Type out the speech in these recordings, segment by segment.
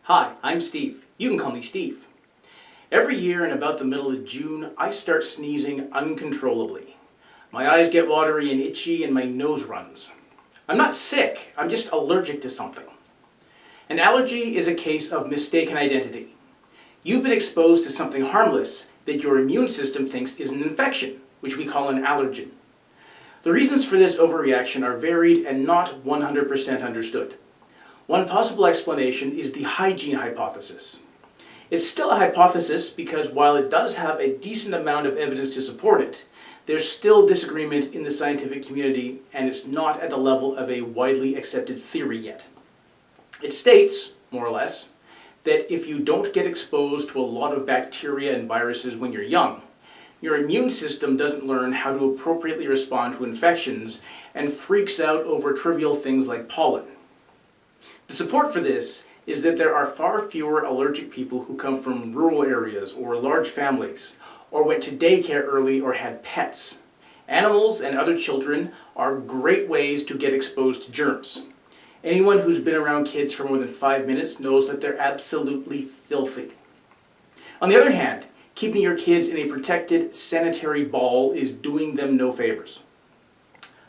Hi, I'm Steve. You can call me Steve. Every year in about the middle of June, I start sneezing uncontrollably. My eyes get watery and itchy and my nose runs. I'm not sick, I'm just allergic to something. An allergy is a case of mistaken identity. You've been exposed to something harmless that your immune system thinks is an infection, which we call an allergen. The reasons for this overreaction are varied and not 100% understood. One possible explanation is the hygiene hypothesis. It's still a hypothesis because while it does have a decent amount of evidence to support it, there's still disagreement in the scientific community and it's not at the level of a widely accepted theory yet. It states, more or less, that if you don't get exposed to a lot of bacteria and viruses when you're young, your immune system doesn't learn how to appropriately respond to infections and freaks out over trivial things like pollen. The support for this is that there are far fewer allergic people who come from rural areas or large families, or went to daycare early or had pets. Animals and other children are great ways to get exposed to germs. Anyone who's been around kids for more than 5 minutes knows that they're absolutely filthy. On the other hand, keeping your kids in a protected, sanitary ball is doing them no favors.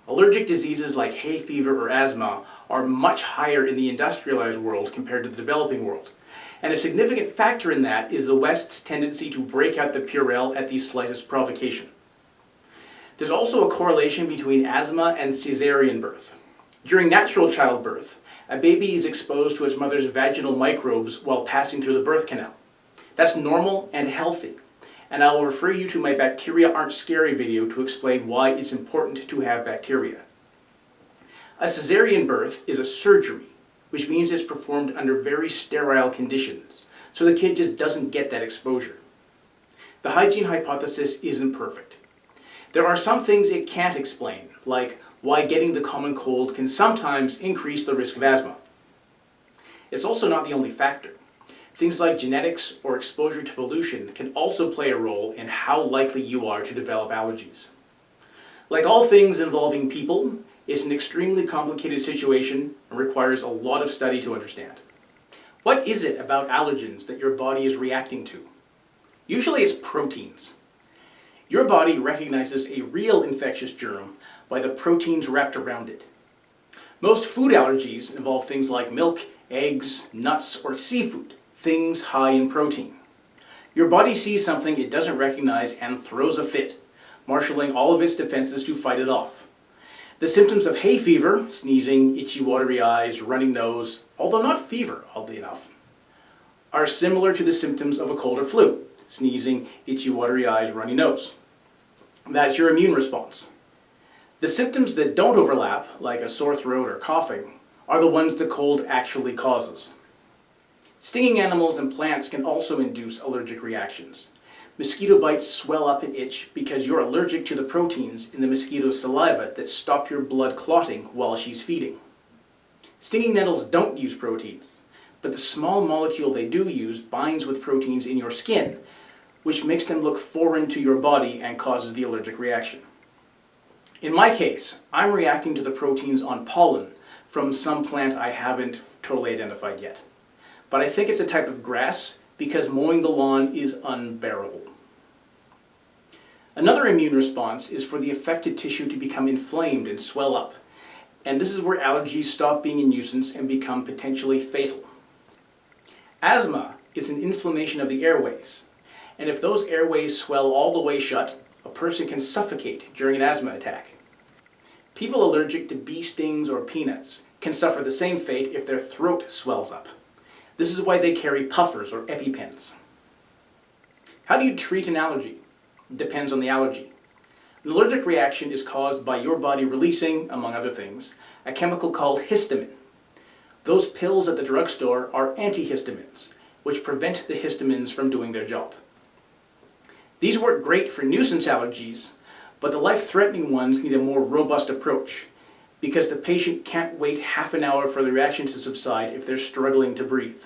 Allergic diseases like hay fever or asthma are much higher in the industrialized world compared to the developing world. And a significant factor in that is the West's tendency to break out the Purell at the slightest provocation. There's also a correlation between asthma and cesarean birth. During natural childbirth, a baby is exposed to its mother's vaginal microbes while passing through the birth canal. That's normal and healthy, and I will refer you to my Bacteria Aren't Scary video to explain why it's important to have bacteria. A cesarean birth is a surgery, which means it's performed under very sterile conditions, so the kid just doesn't get that exposure. The hygiene hypothesis isn't perfect. There are some things it can't explain, like why getting the common cold can sometimes increase the risk of asthma. It's also not the only factor. Things like genetics or exposure to pollution can also play a role in how likely you are to develop allergies. Like all things involving people, it's an extremely complicated situation and requires a lot of study to understand. What is it about allergens that your body is reacting to? Usually it's proteins. Your body recognizes a real infectious germ by the proteins wrapped around it. Most food allergies involve things like milk, eggs, nuts, or seafood. Things high in protein. Your body sees something it doesn't recognize and throws a fit, marshalling all of its defenses to fight it off. The symptoms of hay fever, sneezing, itchy watery eyes, running nose, although not fever, oddly enough, are similar to the symptoms of a cold or flu, sneezing, itchy watery eyes, runny nose. That's your immune response. The symptoms that don't overlap, like a sore throat or coughing, are the ones the cold actually causes. Stinging animals and plants can also induce allergic reactions. Mosquito bites swell up and itch because you're allergic to the proteins in the mosquito's saliva that stop your blood clotting while she's feeding. Stinging nettles don't use proteins, but the small molecule they do use binds with proteins in your skin, which makes them look foreign to your body and causes the allergic reaction. In my case, I'm reacting to the proteins on pollen from some plant I haven't totally identified yet. But I think it's a type of grass because mowing the lawn is unbearable. Another immune response is for the affected tissue to become inflamed and swell up. And this is where allergies stop being a nuisance and become potentially fatal. Asthma is an inflammation of the airways. And if those airways swell all the way shut, a person can suffocate during an asthma attack. People allergic to bee stings or peanuts can suffer the same fate if their throat swells up. This is why they carry puffers or EpiPens. How do you treat an allergy? It depends on the allergy. An allergic reaction is caused by your body releasing, among other things, a chemical called histamine. Those pills at the drugstore are antihistamines, which prevent the histamines from doing their job. These work great for nuisance allergies, but the life-threatening ones need a more robust approach, because the patient can't wait half an hour for the reaction to subside if they're struggling to breathe.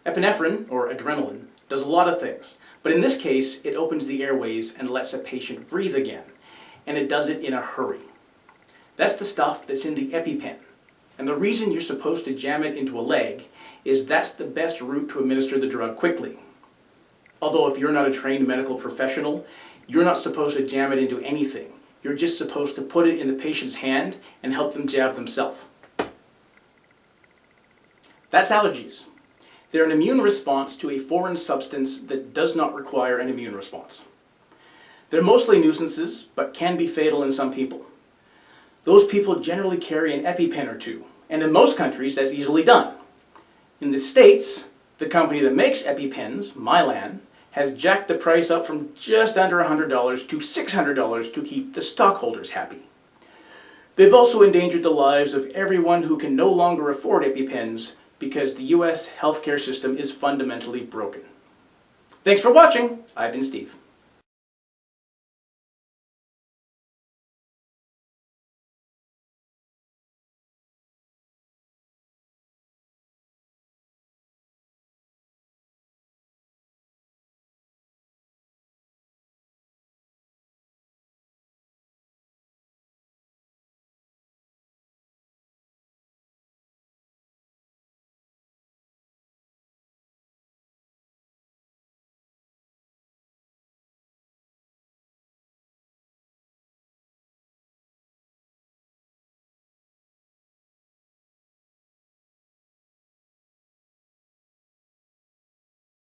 Epinephrine, or adrenaline, does a lot of things, but in this case, it opens the airways and lets a patient breathe again, and it does it in a hurry. That's the stuff that's in the EpiPen. And the reason you're supposed to jam it into a leg is that's the best route to administer the drug quickly. Although if you're not a trained medical professional, you're not supposed to jam it into anything. You're just supposed to put it in the patient's hand and help them jab themselves. That's allergies. They're an immune response to a foreign substance that does not require an immune response. They're mostly nuisances, but can be fatal in some people. Those people generally carry an EpiPen or two, and in most countries that's easily done. In the States, the company that makes EpiPens, Mylan, has jacked the price up from just under $100 to $600 to keep the stockholders happy. They've also endangered the lives of everyone who can no longer afford EpiPens because the US healthcare system is fundamentally broken. Thanks for watching. I've been Steve.